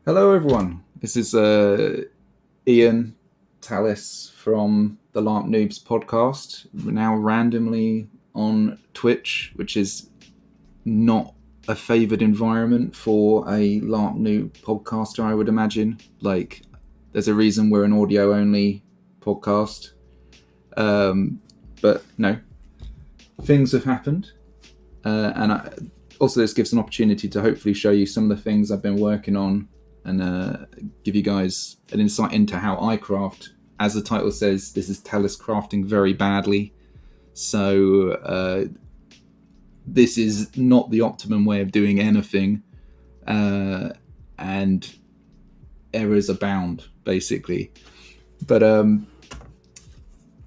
Hello, everyone. This is Ian Talis from the Larp Noobs podcast. We're now randomly on Twitch, which is not a favoured environment for a Larp Noob podcaster, I would imagine. Like, there's a reason we're an audio-only podcast. But no, things have happened. Also, this gives an opportunity to hopefully show you some of the things I've been working on and give you guys an insight into how I craft. As the title says, this is Talis crafting very badly. So this is not the optimum way of doing anything. And errors abound, basically. But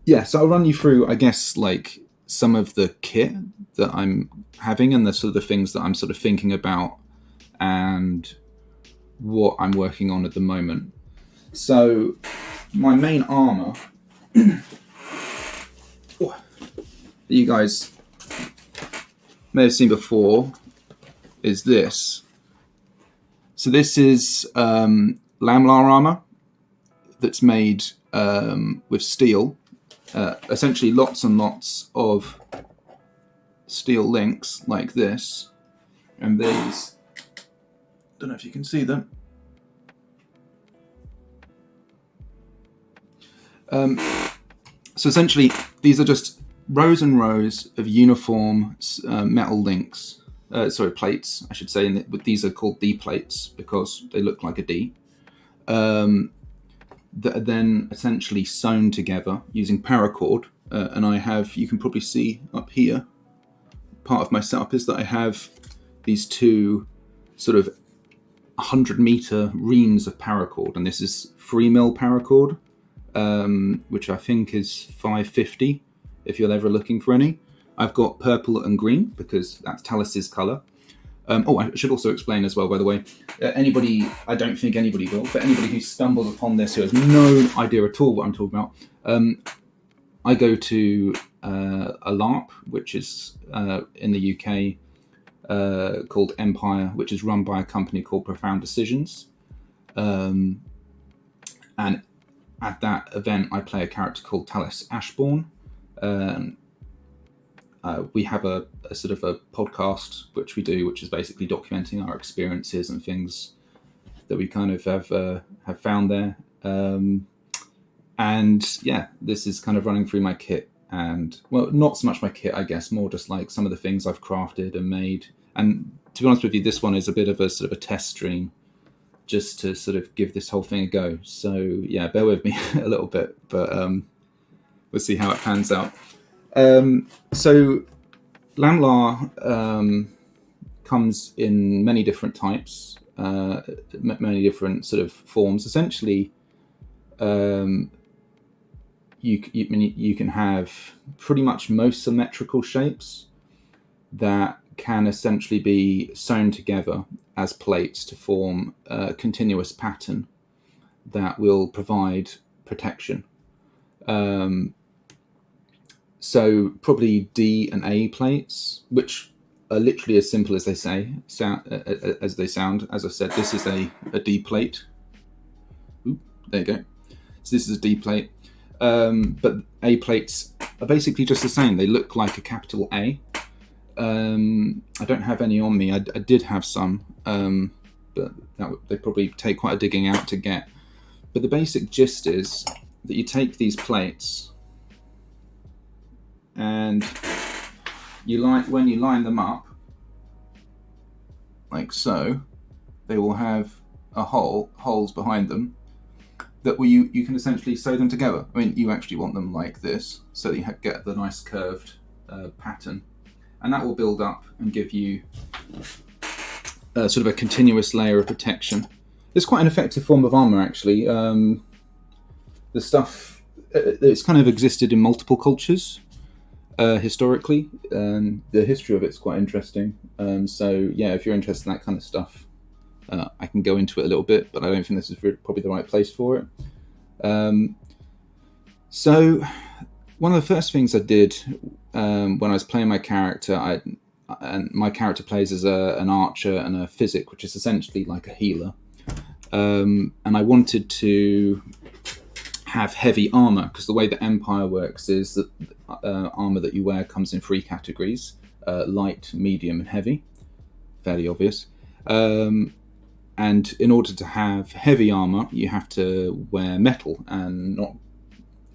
yeah, so I'll run you through, I guess, like some of the kit that I'm having and the sort of the things that I'm sort of thinking about and what I'm working on at the moment. So my main armor that you guys may have seen before is this. So this is Lamlar armor that's made with steel. Essentially lots and lots of steel links like this, and these, don't know if you can see them. So essentially these are just rows and rows of uniform metal links, plates I should say, and these are called D plates because they look like a D, that are then essentially sewn together using paracord. And I have, you can probably see up here, part of my setup is that I have these two sort of 100-meter reams of paracord, and this is 3mm paracord, which I think is 550 if you're ever looking for any. I've got purple and green because that's Talis's colour. I should also explain as well, by the way, I don't think anybody will, but anybody who stumbles upon this who has no idea at all what I'm talking about, I go to a Larp, which is in the UK called Empire, which is run by a company called Profound Decisions. And at that event, I play a character called Talis Ashbourne. We have a sort of a podcast which we do, which is basically documenting our experiences and things that we kind of have found there. And yeah, this is kind of running through my kit, and well, not so much my kit, I guess, more just like some of the things I've crafted and made. And to be honest with you, this one is a bit of a sort of a test stream, just to sort of give this whole thing a go. So yeah, bear with me a little bit, but we'll see how it pans out. So Lamlar comes in many different types, many different sort of forms. Essentially, you can have pretty much most symmetrical shapes that can essentially be sewn together as plates to form a continuous pattern that will provide protection. So probably D and A plates, which are literally as simple as they sound. As I said, this is a D plate. Ooh, there you go. So this is a D plate. But A plates are basically just the same. They look like a capital A. I don't have any on me. I did have some, but they probably take quite a digging out to get. But the basic gist is that you take these plates, and when you line them up, like so, they will have holes behind them that you can essentially sew them together. I mean, you actually want them like this, so that you get the nice curved pattern, and that will build up and give you sort of a continuous layer of protection. It's quite an effective form of armor, actually. The stuff, it's kind of existed in multiple cultures historically, and the history of it's quite interesting. So yeah, if you're interested in that kind of stuff, I can go into it a little bit, but I don't think this is probably the right place for it. So one of the first things I did when I was playing my character, my character plays as an archer and a physic, which is essentially like a healer. and I wanted to have heavy armor, because the way that Empire works is that armor that you wear comes in 3 categories: light, medium, and heavy. Fairly obvious. And in order to have heavy armor, you have to wear metal and not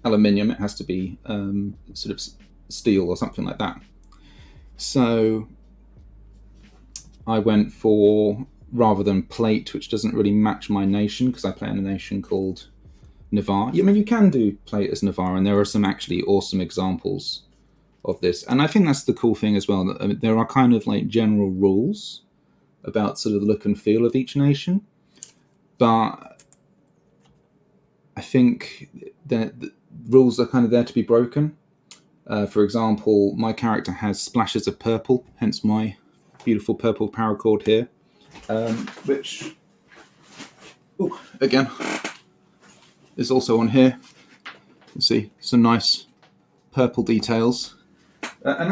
aluminium. It has to be sort of steel or something like that. So I went for, rather than plate, which doesn't really match my nation, because I play in a nation called Navarre. I mean, you can do plate as Navarre, and there are some actually awesome examples of this. And I think that's the cool thing as well, that I mean, there are kind of like general rules about sort of the look and feel of each nation, but I think that the rules are kind of there to be broken. For example, my character has splashes of purple, hence my beautiful purple paracord here, which, again, is also on here. You can see some nice purple details, and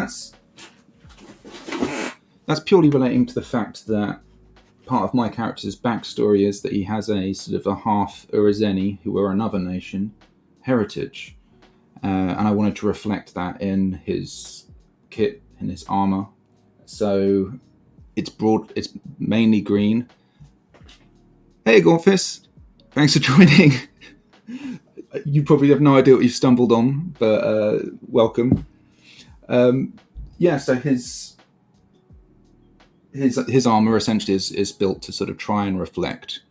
that's purely relating to the fact that part of my character's backstory is that he has a sort of a half Urizeni, who are another nation, heritage. And I wanted to reflect that in his kit, in his armor. So it's mainly green. Hey, Gorfis! Thanks for joining. You probably have no idea what you've stumbled on, but welcome. So his armor essentially is built to sort of try and reflect.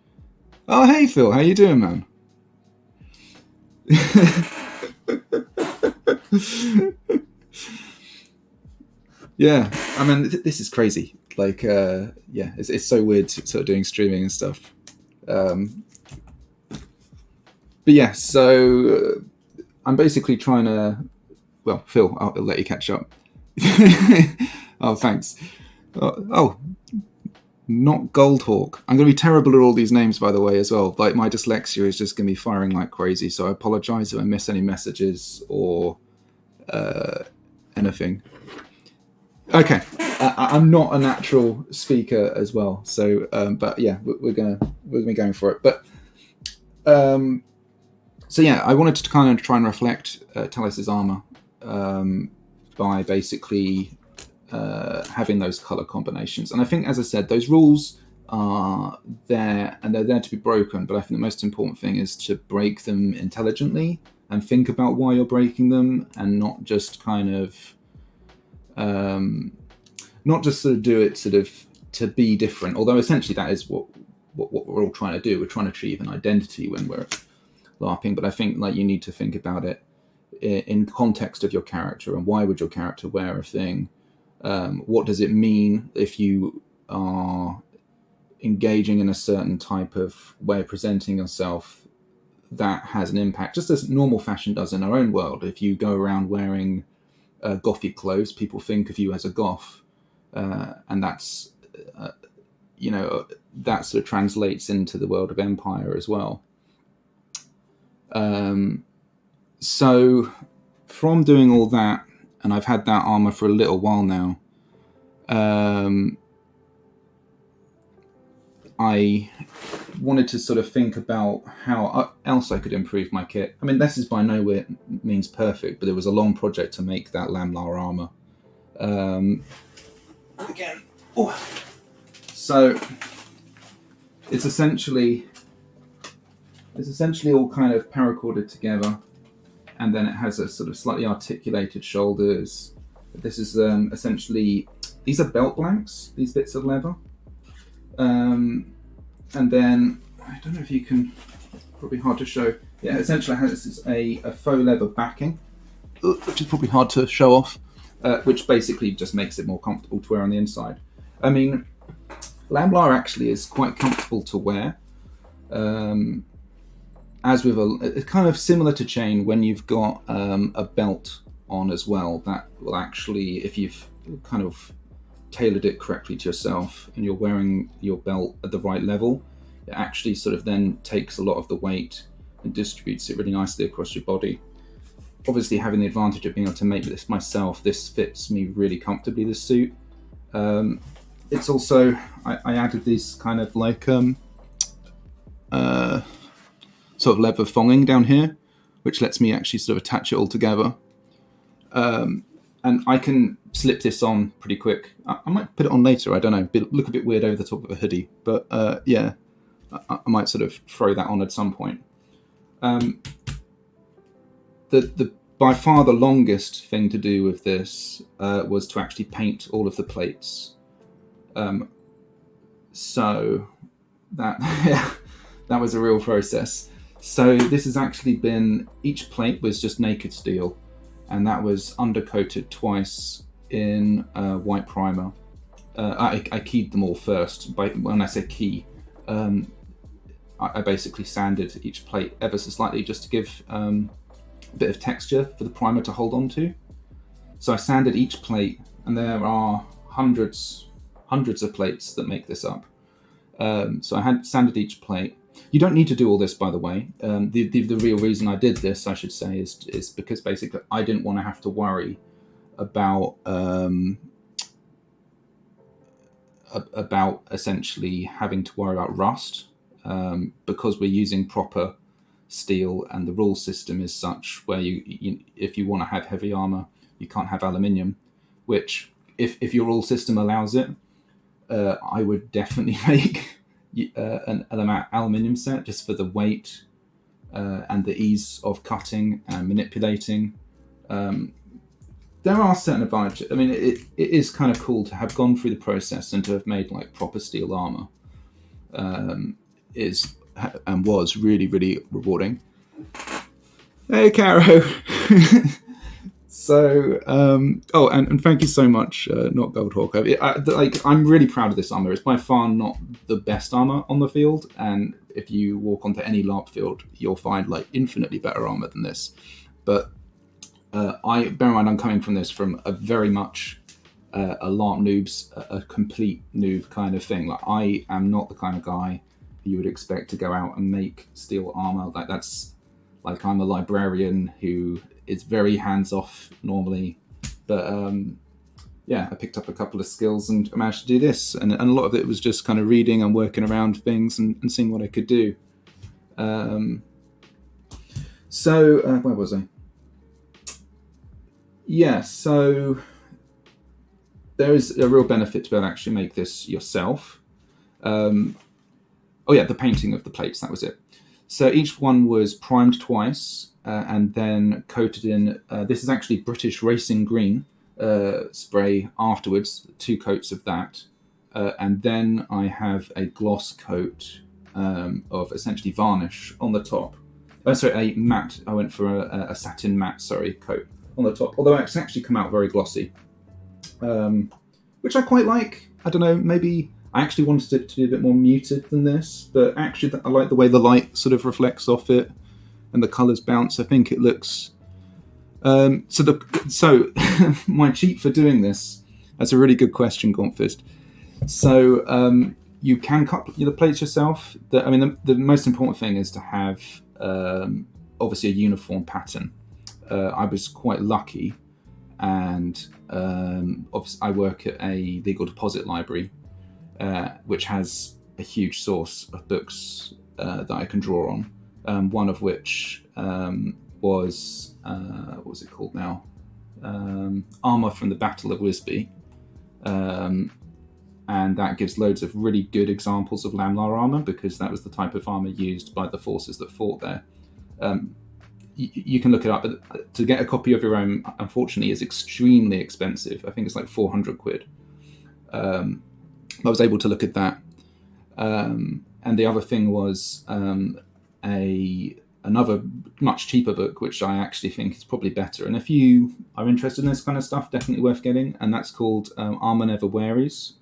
Oh, hey Phil, how you doing, man? Yeah, I mean, this is crazy. Like, it's so weird sort of doing streaming and stuff. But yeah, so I'm basically trying to. Well, Phil, I'll let you catch up. Oh, thanks. Not Goldhawk. I'm going to be terrible at all these names, by the way, as well. Like, my dyslexia is just going to be firing like crazy, so I apologise if I miss any messages or anything. Okay, I'm not a natural speaker as well, so but yeah, we're gonna be going for it. But so yeah, I wanted to kind of try and reflect Talis's armor by basically having those color combinations. And I think, as I said, those rules are there and they're there to be broken, but I think the most important thing is to break them intelligently and think about why you're breaking them, and not just kind of not just sort of do it sort of to be different, although essentially that is what we're all trying to do. We're trying to achieve an identity when we're LARPing, but I think like you need to think about it in context of your character, and why would your character wear a thing. What does it mean if you are engaging in a certain type of way of presenting yourself that has an impact, just as normal fashion does in our own world. If you go around wearing gothic clothes, people think of you as a goth, and that's that sort of translates into the world of Empire as well. So from doing all that, and I've had that armor for a little while now, I wanted to sort of think about how else I could improve my kit. I mean, this is by no means perfect, but it was a long project to make that Lamlar armor. So it's essentially all kind of paracorded together, and then it has a sort of slightly articulated shoulders. This is essentially, these are belt blanks, these bits of leather. And then, I don't know if you can, probably hard to show. Yeah, essentially this is a faux leather backing, which is probably hard to show off, which basically just makes it more comfortable to wear on the inside. I mean, Lamlar actually is quite comfortable to wear. As with it's kind of similar to chain when you've got a belt on as well, that will actually, if you've kind of tailored it correctly to yourself and you're wearing your belt at the right level, it actually sort of then takes a lot of the weight and distributes it really nicely across your body. Obviously, having the advantage of being able to make this myself, this fits me really comfortably, this suit. It's also, I added these kind of like sort of lever thonging down here, which lets me actually sort of attach it all together. And I can slip this on pretty quick. I might put it on later, I don't know. Look a bit weird over the top of a hoodie. But yeah, I might sort of throw that on at some point. The by far the longest thing to do with this was to actually paint all of the plates. So that that was a real process. So this has actually been, each plate was just naked steel, and that was undercoated twice in white primer. I keyed them all first. When I say key, I basically sanded each plate ever so slightly just to give a bit of texture for the primer to hold on to. So I sanded each plate, and there are hundreds of plates that make this up. So I had sanded each plate. You don't need to do all this, by the way. The real reason I did this, I should say, is because basically I didn't want to have to worry about essentially having to worry about rust, because we're using proper steel, and the rule system is such where you if you want to have heavy armor, you can't have aluminium, which if your rule system allows it, I would definitely make an aluminium set just for the weight and the ease of cutting and manipulating. There are certain advantages. I mean, it is kind of cool to have gone through the process and to have made like proper steel armor. Was really, really rewarding. Hey, Caro. So, and thank you so much, not Goldhawk. I'm really proud of this armor. It's by far not the best armor on the field, and if you walk onto any LARP field, you'll find like infinitely better armor than this. But bear in mind, I'm coming from this from a very much a LARP noobs, a complete noob kind of thing. Like, I am not the kind of guy you would expect to go out and make steel armor. Like, that's like, I'm a librarian who is very hands-off normally, but yeah, I picked up a couple of skills and managed to do this, and a lot of it was just kind of reading and working around things and seeing what I could do. So where was I? Yeah, so there is a real benefit to be able to actually make this yourself. Oh yeah, the painting of the plates, that was it. So each one was primed twice and then coated in, this is actually British Racing Green spray afterwards, 2 coats of that. And then I have a gloss coat of essentially varnish on the top. Sorry, a matte, I went for a satin matte, coat on the top. Although it's actually come out very glossy, which I quite like. I don't know, maybe I actually wanted it to be a bit more muted than this, but actually I like the way the light sort of reflects off it and the colours bounce. I think it looks... So my cheat for doing this, that's a really good question, Gauntfist. So you can cut the plates yourself. The most important thing is to have obviously a uniform pattern. I was quite lucky, and obviously I work at a legal deposit library, which has a huge source of books that I can draw on. One of which was what was it called now? Armour from the Battle of Wisby, and that gives loads of really good examples of Lamlar armour, because that was the type of armour used by the forces that fought there. You can look it up, but to get a copy of your own, unfortunately, is extremely expensive. I think it's like 400 quid. I was able to look at that. And the other thing was another much cheaper book, which I actually think is probably better. And if you are interested in this kind of stuff, definitely worth getting. And that's called Armour Never Wearies.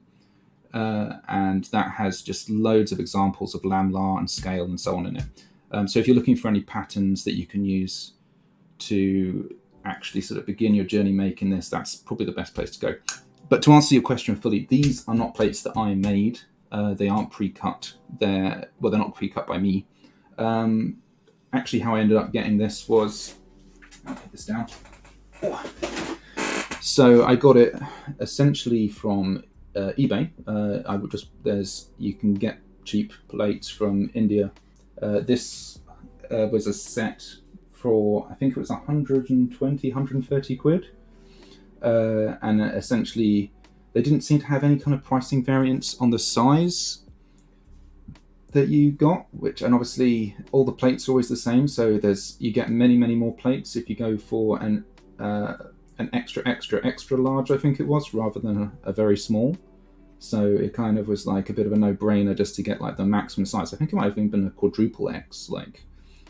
And that has just loads of examples of Lamlar and scale and so on in it. So if you're looking for any patterns that you can use to actually sort of begin your journey making this, that's probably the best place to go. But to answer your question fully, these are not plates that I made. They aren't pre-cut. They're not pre-cut by me. Actually, how I ended up getting this was... I'll put this down. So I got it essentially from eBay. You can get cheap plates from India This was a set for, I think it was 120, 130 quid. And essentially, they didn't seem to have any kind of pricing variance on the size that you got, and obviously all the plates are always the same, so you get many more plates if you go for an extra large, I think it was, rather than a very small. So it kind of was like a bit of a no-brainer just to get like the maximum size. I think it might have even been a quadruple X. Like,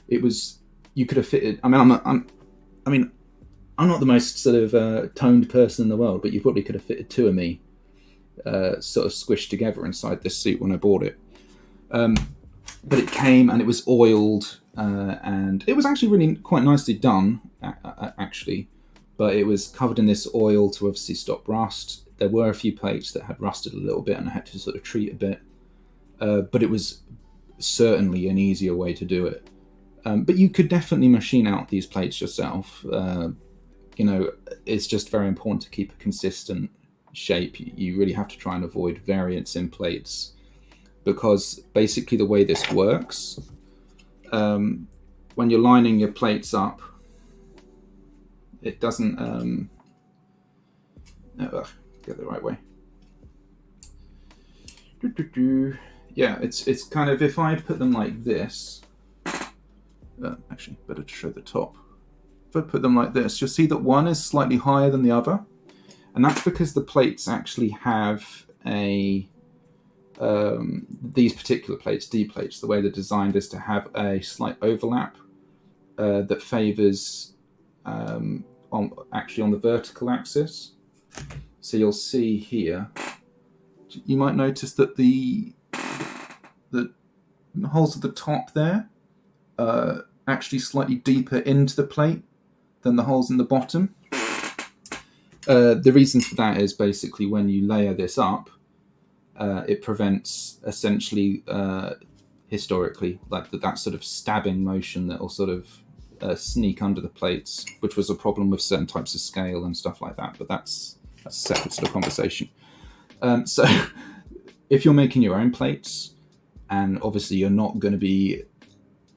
it was, you could have fitted. I mean, I'm not the most sort of toned person in the world, but you probably could have fitted two of me sort of squished together inside this suit when I bought it. But it came and it was oiled, and it was actually really quite nicely done, actually. But it was covered in this oil to obviously stop rust. There were a few plates that had rusted a little bit and I had to sort of treat a bit. But it was certainly an easier way to do it. But you could definitely machine out these plates yourself. It's just very important to keep a consistent shape. You really have to try and avoid variance in plates, because basically the way this works, when you're lining your plates up, it doesn't get the right way. Yeah, it's kind of, if I'd put them like this, actually better to show the top. If I put them like this, you'll see that one is slightly higher than the other, and that's because the plates actually have these particular plates, D plates, the way they're designed is to have a slight overlap that favours on the vertical axis. So you'll see here, you might notice that the holes at the top there are actually slightly deeper into the plate than the holes in the bottom. The reason for that is basically when you layer this up, it prevents, essentially, historically, like that sort of stabbing motion that will sort of sneak under the plates, which was a problem with certain types of scale and stuff like that. But that's a separate sort of conversation. So if you're making your own plates, and obviously you're not going to be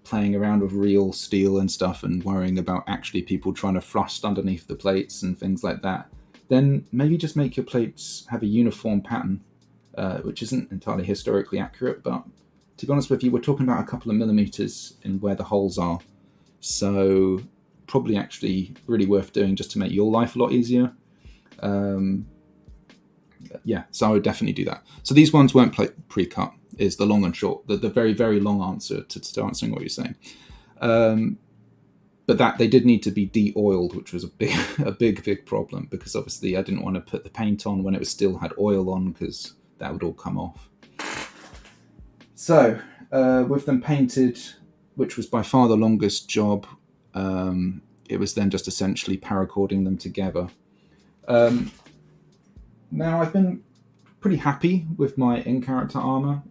playing around with real steel and stuff and worrying about actually people trying to thrust underneath the plates and things like that, then maybe just make your plates have a uniform pattern, which isn't entirely historically accurate, but to be honest with you, we're talking about a couple of millimeters in where the holes are. So probably actually really worth doing just to make your life a lot easier. Yeah, so I would definitely do that. So these ones weren't pre-cut, is the long and short, the very, very long answer to answering what you're saying. But that they did need to be de-oiled, which was a big problem, because obviously I didn't want to put the paint on when it was still had oil on, because that would all come off. So with them painted, which was by far the longest job, it was then just essentially paracording them together. Now I've been pretty happy with my in-character armor.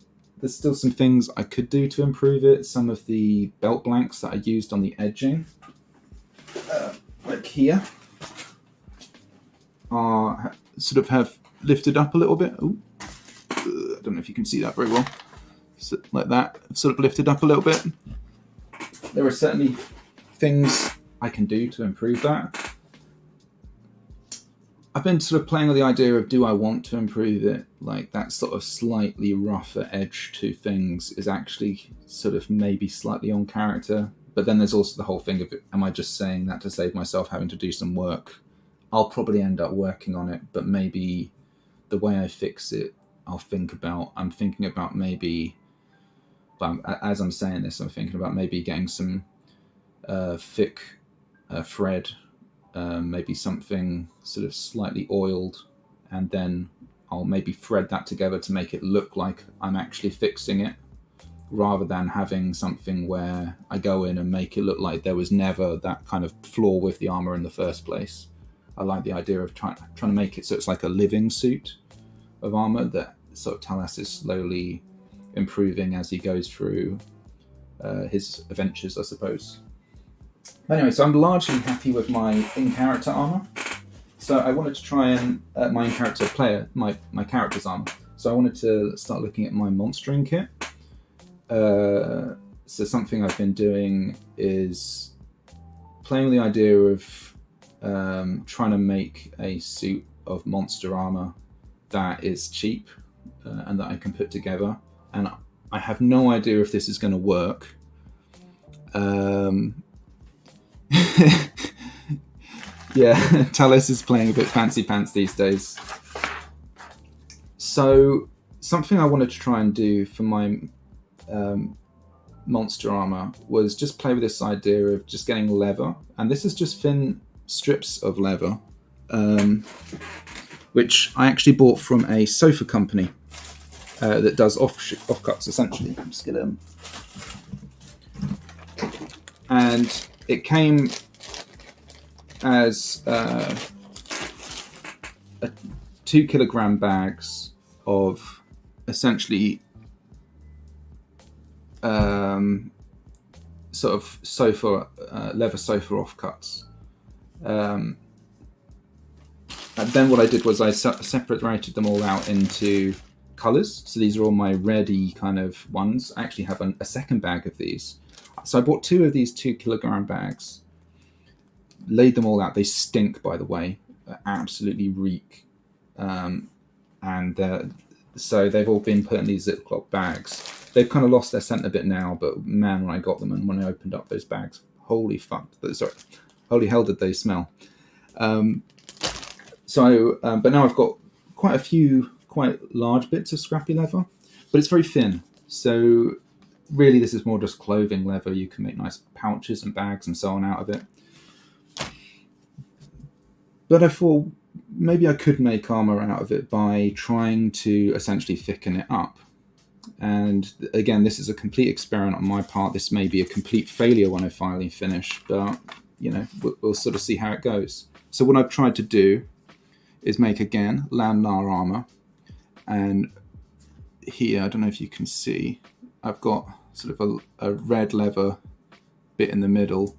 There's still some things I could do to improve it. Some of the belt blanks that I used on the edging, like here, have lifted up a little bit. Ooh. I don't know if you can see that very well. So, like that, sort of lifted up a little bit. There are certainly things I can do to improve that. I've been sort of playing with the idea of, do I want to improve it? Like that sort of slightly rougher edge to things is actually sort of maybe slightly on character. But then there's also the whole thing of, am I just saying that to save myself having to do some work? I'll probably end up working on it, but maybe the way I fix it, I'm thinking about maybe, as I'm saying this, I'm thinking about maybe getting some thick thread, maybe something sort of slightly oiled, and then I'll maybe thread that together to make it look like I'm actually fixing it, rather than having something where I go in and make it look like there was never that kind of flaw with the armor in the first place. I like the idea of trying to make it so it's like a living suit of armor that sort of Talis is slowly improving as he goes through his adventures, I suppose. Anyway, so I'm largely happy with my in-character armor. So I wanted to try and my in-character player, my character's armor. So I wanted to start looking at my monstering kit. So something I've been doing is playing with the idea of trying to make a suit of monster armor that is cheap and that I can put together. And I have no idea if this is going to work. Yeah, Talis is playing a bit fancy pants these days. So something I wanted to try and do for my monster armor was just play with this idea of just getting leather, and this is just thin strips of leather, which I actually bought from a sofa company that does offcuts essentially. I'm just gonna, and it came as 2 kilogram bags of essentially sort of sofa leather sofa offcuts. And then what I did was I separated them all out into colours. So these are all my ready kind of ones. I actually have a second bag of these. So I bought 2 of these 2 kilogram bags, laid them all out. They stink, by the way, absolutely reek. So they've all been put in these Ziploc bags. They've kind of lost their scent a bit now, but man, when I got them and when I opened up those bags, holy hell did they smell. But now I've got quite a few quite large bits of scrappy leather, but it's very thin. So really this is more just clothing leather. You can make nice pouches and bags and so on out of it. But I thought maybe I could make armor out of it by trying to essentially thicken it up. And again, this is a complete experiment on my part. This may be a complete failure when I finally finish, but you know, we'll sort of see how it goes. So what I've tried to do is make, again, Landnar armor. And here, I don't know if you can see, I've got sort of a red leather bit in the middle,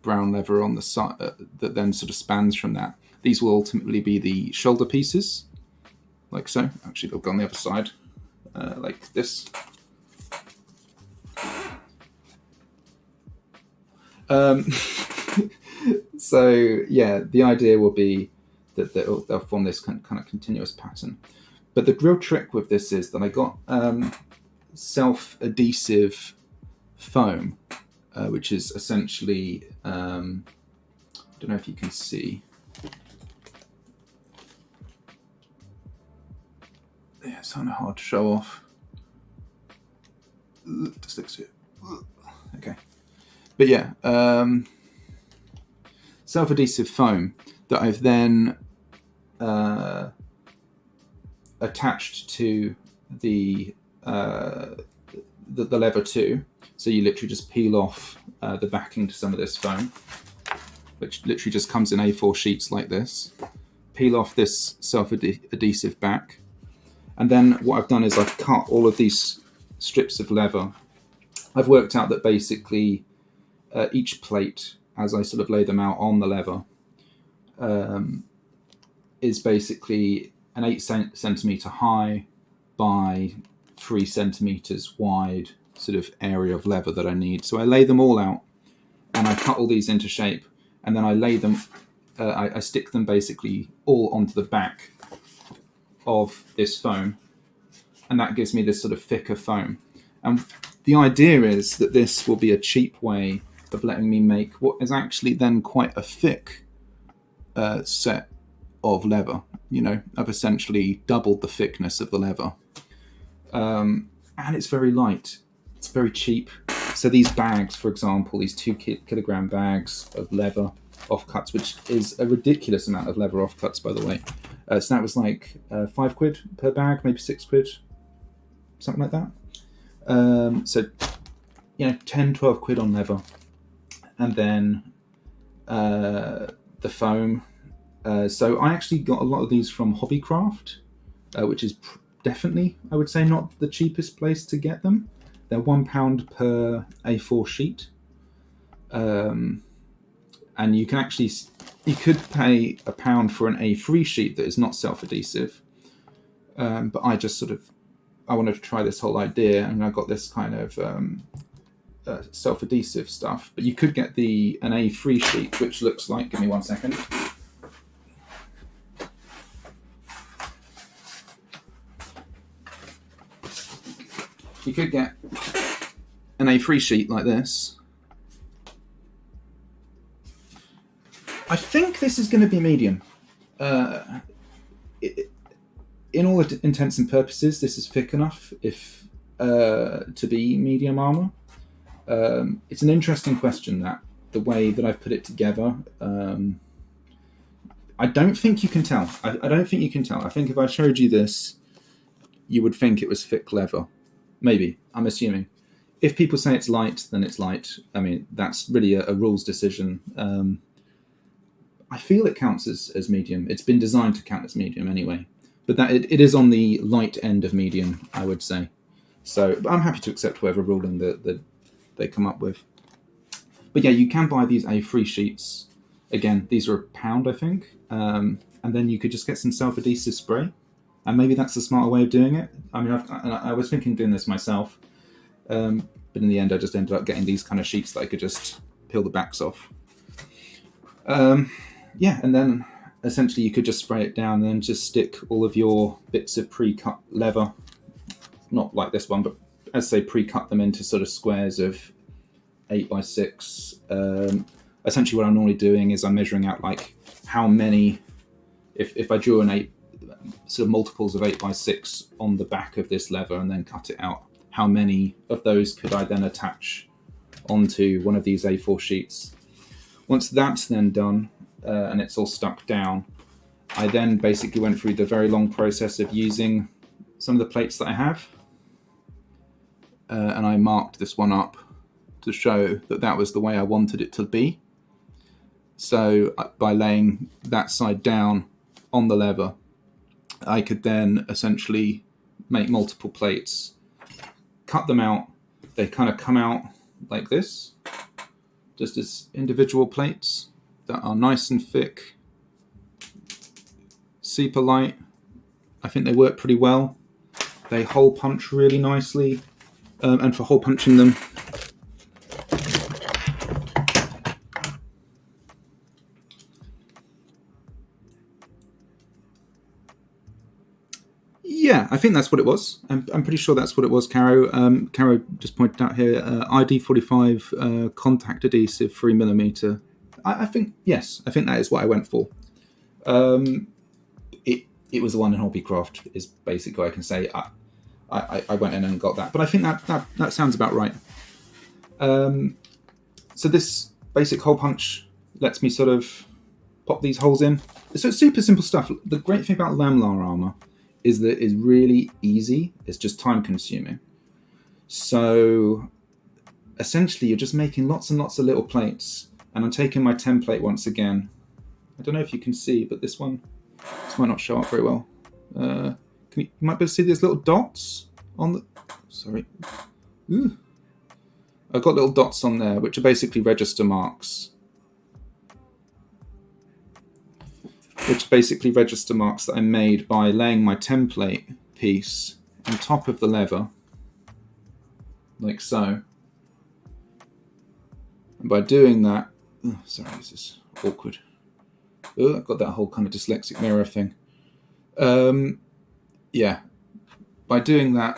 brown leather on the side that then sort of spans from that. These will ultimately be the shoulder pieces, like so. Actually, they'll go on the other side, like this. So yeah, the idea will be that they'll form this kind of continuous pattern. But the real trick with this is that I got self-adhesive foam, which is essentially, I don't know if you can see. Yeah, it's kind of hard to show off. Just looks good. Okay. But yeah, self-adhesive foam that I've then attached to the leather too. So you literally just peel off the backing to some of this foam, which literally just comes in A4 sheets like this. Peel off this self-adhesive back. And then what I've done is I've cut all of these strips of leather. I've worked out that basically each plate, as I sort of lay them out on the leather, is basically an 8 centimeter high by 3 centimeters wide sort of area of leather that I need. So I lay them all out and I cut all these into shape, and then I lay them, I stick them basically all onto the back of this foam, and that gives me this sort of thicker foam. And the idea is that this will be a cheap way of letting me make what is actually then quite a thick set of leather. You know, I've essentially doubled the thickness of the leather. And it's very light. It's very cheap. So these bags, for example, these 2 kilogram bags of leather offcuts, which is a ridiculous amount of leather offcuts, by the way. So that was like £5 per bag, maybe £6, something like that. So, you know, 10, 12 quid on leather. And then the foam. So I actually got a lot of these from Hobbycraft, which is definitely, I would say, not the cheapest place to get them. They're £1 per A4 sheet. And you can actually, you could pay £1 for an A3 sheet that is not self-adhesive. But I just sort of, I wanted to try this whole idea, and I got this kind of self-adhesive stuff, but you could get an A3 sheet, which looks like, give me 1 second. You could get an A3 sheet like this. I think this is going to be medium. In all intents and purposes, this is thick enough to be medium armor. It's an interesting question, that the way that I've put it together. I don't think you can tell. I don't think you can tell. I think if I showed you this, you would think it was thick leather. Maybe, I'm assuming. If people say it's light, then it's light. I mean, that's really a rules decision. I feel it counts as medium. It's been designed to count as medium anyway. But that it is on the light end of medium, I would say. So I'm happy to accept whatever ruling that they come up with. But yeah, you can buy these A3 sheets. Again, these are £1, I think. And then you could just get some self-adhesive spray. And maybe that's the smarter way of doing it. I mean, I was thinking of doing this myself. But in the end, I just ended up getting these kind of sheets that I could just peel the backs off. Yeah, and then essentially you could just spray it down and then just stick all of your bits of pre-cut leather, not like this one, but as I say, pre-cut them into sort of squares of 8x6. Essentially what I'm normally doing is I'm measuring out like how many, if I drew sort of multiples of 8x6 on the back of this leather and then cut it out, how many of those could I then attach onto one of these A4 sheets. Once that's then done, and it's all stuck down, I then basically went through the very long process of using some of the plates that I have. And I marked this one up to show that was the way I wanted it to be. So by laying that side down on the leather, I could then essentially make multiple plates, cut them out. They kind of come out like this, just as individual plates that are nice and thick, super light. I think they work pretty well. They hole punch really nicely, and for hole punching them, yeah, I think that's what it was. I'm pretty sure that's what it was, Caro. Caro just pointed out here, ID45 contact adhesive 3mm. I think, yes, I think that is what I went for. It was the one in Hobbycraft, is basically what I can say. I went in and got that. But I think that sounds about right. So this basic hole punch lets me sort of pop these holes in. So it's super simple stuff. The great thing about Lamlar armor is that it's really easy. It's just time consuming. So essentially you're just making lots and lots of little plates. And I'm taking my template once again. I don't know if you can see, but this might not show up very well. You might be able to see these little dots on the... Sorry. Ooh. I've got little dots on there, which are basically register marks. That I made by laying my template piece on top of the leather, like so. And by doing that... Oh, sorry, this is awkward. Oh, I've got that whole kind of dyslexic mirror thing. Yeah. By doing that...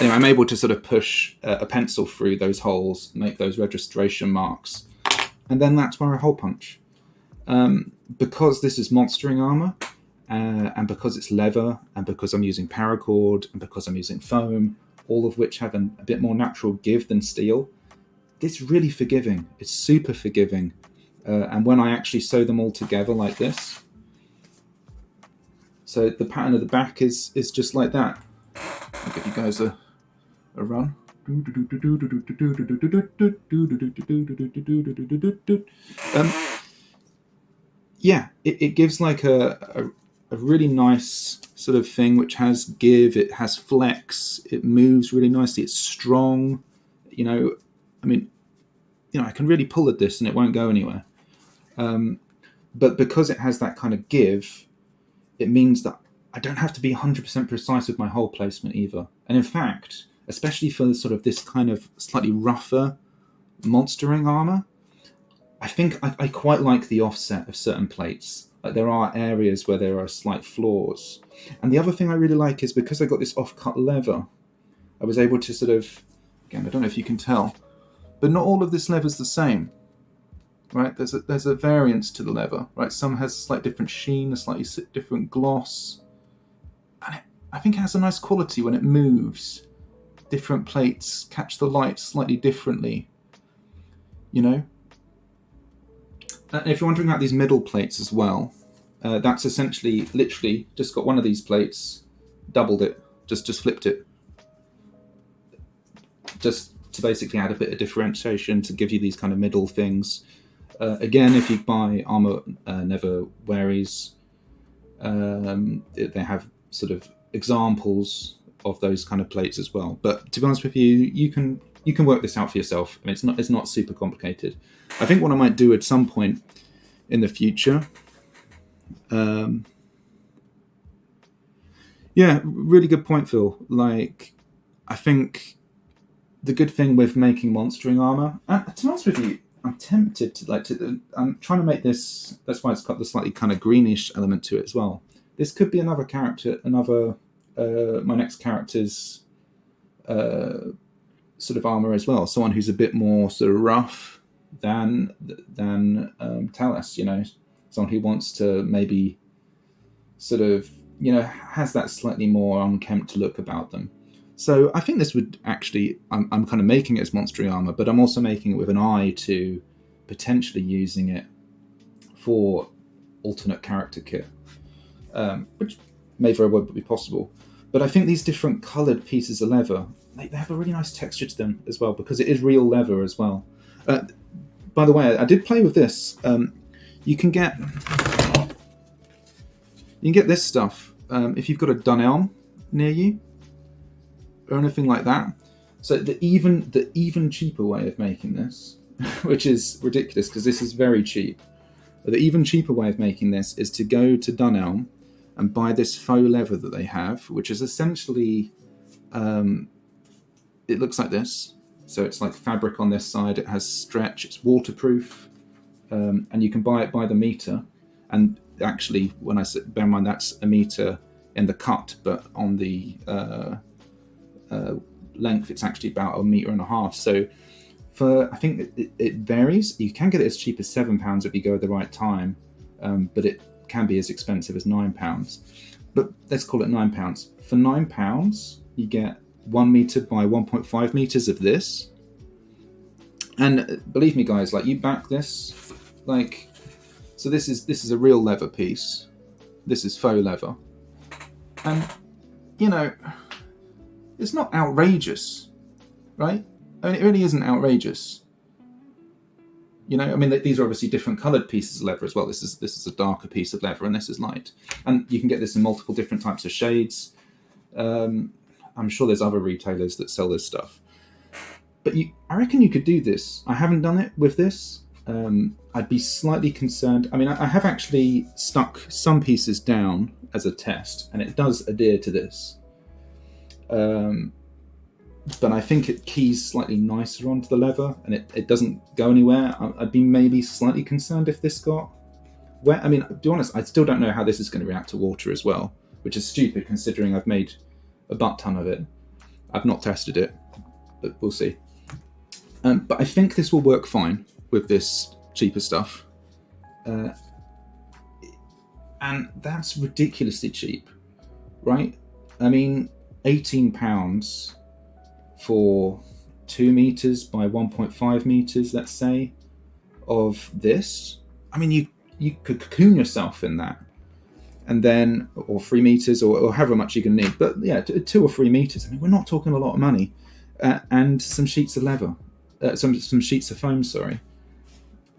anyway, I'm able to sort of push a pencil through those holes, make those registration marks, and then that's where I hole punch. Because this is monstering armor, and because it's leather, and because I'm using paracord, and because I'm using foam, all of which have a bit more natural give than steel, it's really forgiving. It's super forgiving. And when I actually sew them all together like this, so the pattern of the back is just like that. I'll give you guys a run. Yeah, it gives like a really nice sort of thing, which has give, it has flex, it moves really nicely, it's strong. I can really pull at this and it won't go anywhere. But because it has that kind of give, it means that I don't have to be 100% precise with my hole placement either. And in fact, especially for sort of this kind of slightly rougher monstering armor, I think I quite like the offset of certain plates. Like there are areas where there are slight flaws. And the other thing I really like is because I got this off-cut lever, I was able to sort of, again, I don't know if you can tell, but not all of this lever's the same. Right, there's a variance to the lever. Right, some has a slightly different sheen, a slightly different gloss, and I think it has a nice quality when it moves. Different plates catch the light slightly differently. You know. And if you're wondering about these middle plates as well, that's essentially, literally, just got one of these plates, doubled it, just flipped it, just to basically add a bit of differentiation to give you these kind of middle things. Again, if you buy Armor Never Wearies, they have sort of examples of those kind of plates as well. But to be honest with you, you can work this out for yourself. I mean, it's not super complicated. I think what I might do at some point in the future, yeah, really good point, Phil. Like, I think the good thing with making monstering armor, to be honest with you, I'm tempted to I'm trying to make this. That's why it's got the slightly kind of greenish element to it as well. This could be another character, my next character's sort of armor as well. Someone who's a bit more sort of rough than Talis. You know, someone who wants to maybe sort of has that slightly more unkempt look about them. So I think this would actually, I'm kind of making it as monstering armor, but I'm also making it with an eye to potentially using it for alternate character kit, which may very well be possible. But I think these different coloured pieces of leather, they have a really nice texture to them as well, because it is real leather as well. By the way, I did play with this. You can get this stuff if you've got a Dunelm near you, or anything like that. So the even cheaper way of making this, which is ridiculous because this is very cheap, but the even cheaper way of making this is to go to Dunelm and buy this faux leather that they have, which is essentially, it looks like this. So it's like fabric on this side, it has stretch, it's waterproof, and you can buy it by the meter. And actually, when I say, bear in mind that's a meter in the cut, but on the length it's actually about 1.5 meters. So I think it varies. You can get it as cheap as £7 if you go at the right time, but it can be as expensive as £9. But let's call it £9. For £9 you get 1 meter by 1.5 meters of this, and believe me guys, like, you back this, like, so this is a real leather piece, this is faux leather, and it's not outrageous, right? I mean, it really isn't outrageous. I mean, these are obviously different coloured pieces of leather as well. This is a darker piece of leather, and this is light. And you can get this in multiple different types of shades. I'm sure there's other retailers that sell this stuff. But I reckon you could do this. I haven't done it with this. I'd be slightly concerned. I mean, I have actually stuck some pieces down as a test, and it does adhere to this. But I think it keys slightly nicer onto the leather, and it doesn't go anywhere. I'd be maybe slightly concerned if this got wet. I mean, to be honest, I still don't know how this is going to react to water as well, which is stupid considering I've made a butt ton of it. I've not tested it, but we'll see. But I think this will work fine with this cheaper stuff. And that's ridiculously cheap, right? I mean, £18 for 2 meters by 1.5 meters, let's say, of this. I mean, you could cocoon yourself in that, and then, or 3 meters, or however much you can need. But yeah, 2 or 3 meters. I mean, we're not talking a lot of money, and some sheets of leather, some sheets of foam. Sorry,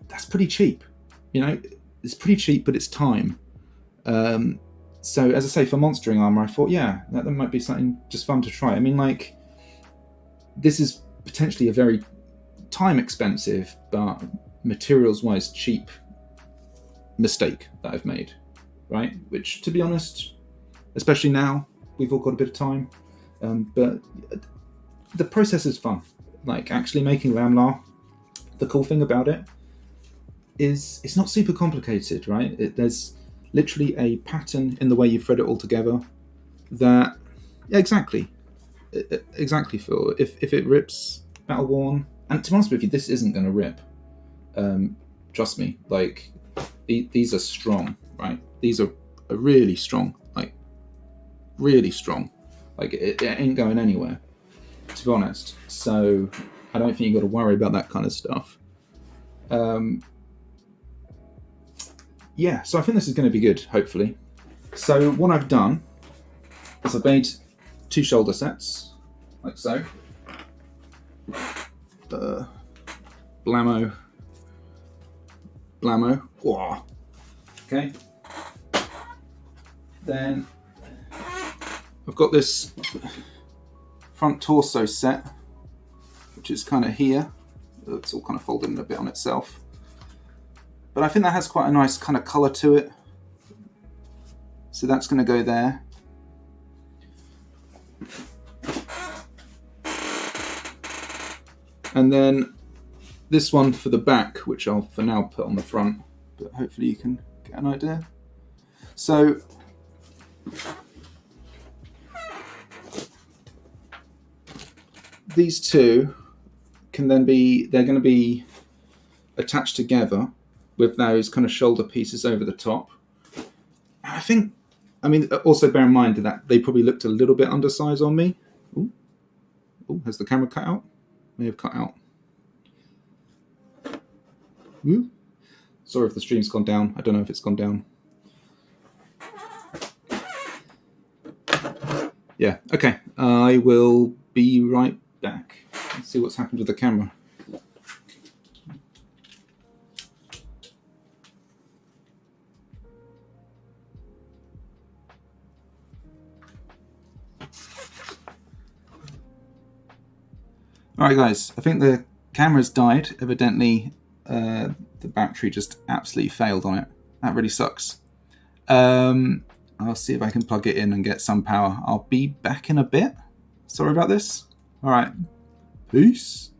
that's pretty cheap. It's pretty cheap, but it's time. So as I say, for monstering armor, I thought, yeah, that might be something just fun to try. I mean, like, this is potentially a very time expensive, but materials-wise cheap mistake that I've made, right? Which, to be honest, especially now we've all got a bit of time. But the process is fun. Like actually making lamlar, the cool thing about it is it's not super complicated, right? There's literally a pattern in the way you thread it all together that, yeah, exactly, Phil. If it rips battle worn, and to be honest with you, this isn't going to rip. Trust me, like these are strong, right? These are really strong, like really strong. Like it ain't going anywhere, to be honest. So I don't think you got to worry about that kind of stuff. Yeah, so I think this is going to be good, hopefully. So what I've done is I've made 2 shoulder sets, like so. Blammo. Whoa. Okay. Then I've got this front torso set, which is kind of here. It's all kind of folded in a bit on itself. But I think that has quite a nice kind of colour to it. So that's going to go there. And then this one for the back, which I'll for now put on the front, but hopefully you can get an idea. So these two can then they're going to be attached together with those kind of shoulder pieces over the top. I mean, also bear in mind that they probably looked a little bit undersized on me. Ooh, has the camera cut out? May have cut out. Ooh. Sorry if the stream's gone down. I don't know if it's gone down. Yeah, okay. I will be right back. Let's see what's happened with the camera. Alright guys, I think the camera's died. Evidently the battery just absolutely failed on it. That really sucks. I'll see if I can plug it in and get some power. I'll be back in a bit. Sorry about this. Alright, peace.